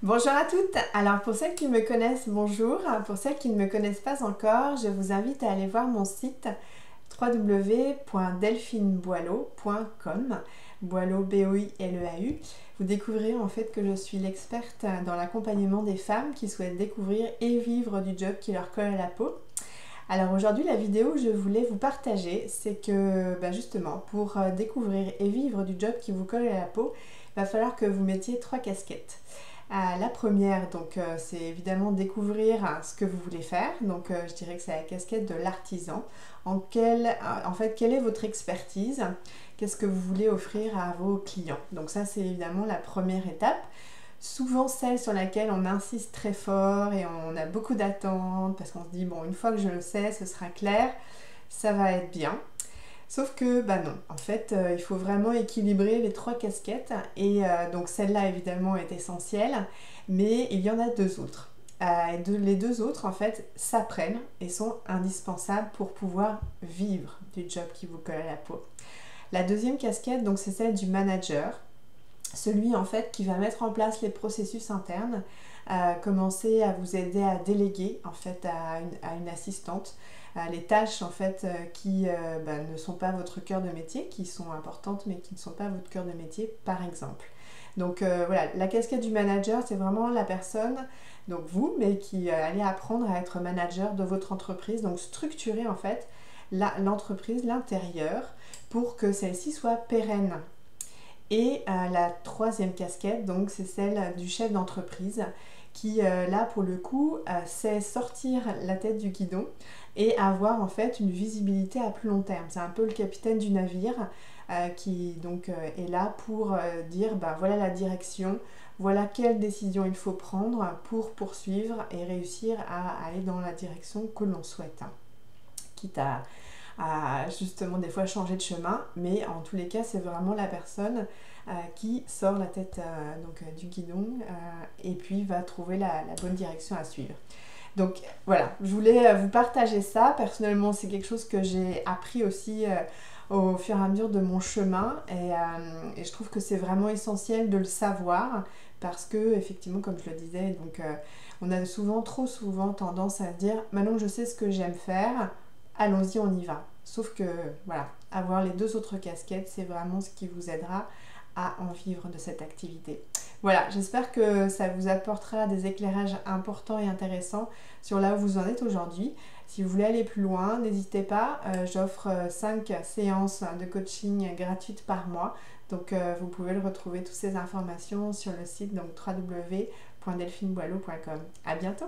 Bonjour à toutes. Alors pour celles qui me connaissent, bonjour. Pour celles qui ne me connaissent pas encore, je vous invite à aller voir mon site www.delphineboileau.com. Boileau, B-O-I-L-E-A-U. Vous découvrirez en fait que je suis l'experte dans l'accompagnement des femmes qui souhaitent découvrir et vivre du job qui leur colle à la peau. Alors aujourd'hui, la vidéo que je voulais vous partager, c'est que justement, pour découvrir et vivre du job qui vous colle à la peau, il va falloir que vous mettiez 3 casquettes. La première, c'est évidemment découvrir ce que vous voulez faire. Donc, je dirais que c'est la casquette de l'artisan. En fait, quelle est votre expertise? Qu'est-ce que vous voulez offrir à vos clients? Donc ça, c'est évidemment la première étape. Souvent celle sur laquelle on insiste très fort et on a beaucoup d'attentes parce qu'on se dit, bon, une fois que je le sais, ce sera clair, ça va être bien. Sauf que non, en fait, il faut vraiment équilibrer les 3 casquettes et donc celle-là évidemment est essentielle, mais il y en a 2 autres. Les 2 autres en fait s'apprennent et sont indispensables pour pouvoir vivre du job qui vous colle à la peau. La deuxième casquette, donc c'est celle du manager, celui en fait qui va mettre en place les processus internes, commencer à vous aider à déléguer en fait à une assistante les tâches en fait qui ne sont pas votre cœur de métier, qui sont importantes mais qui ne sont pas votre cœur de métier par exemple. Donc voilà, la casquette du manager, c'est vraiment la personne, donc vous, mais qui allez apprendre à être manager de votre entreprise, donc structurer en fait l'entreprise, l'intérieur, pour que celle-ci soit pérenne. Et la troisième casquette, donc c'est celle du chef d'entreprise qui là pour le coup sait sortir la tête du guidon et avoir en fait une visibilité à plus long terme. C'est un peu le capitaine du navire qui donc est là pour dire voilà la direction, voilà quelle décision il faut prendre pour poursuivre et réussir à aller dans la direction que l'on souhaite, quitte à justement des fois changer de chemin, mais en tous les cas c'est vraiment la personne qui sort la tête du guidon et puis va trouver la bonne direction à suivre. Donc voilà, je voulais vous partager ça. Personnellement, c'est quelque chose que j'ai appris aussi au fur et à mesure de mon chemin et je trouve que c'est vraiment essentiel de le savoir parce que effectivement, comme je le disais, on a trop souvent tendance à dire maintenant que je sais ce que j'aime faire, allons-y, on y va. Sauf que voilà, avoir les 2 autres casquettes, c'est vraiment ce qui vous aidera à en vivre de cette activité. Voilà, j'espère que ça vous apportera des éclairages importants et intéressants sur là où vous en êtes aujourd'hui. Si vous voulez aller plus loin, n'hésitez pas, j'offre 5 séances de coaching gratuites par mois. Donc vous pouvez retrouver toutes ces informations sur le site www.delphineboileau.com. À bientôt!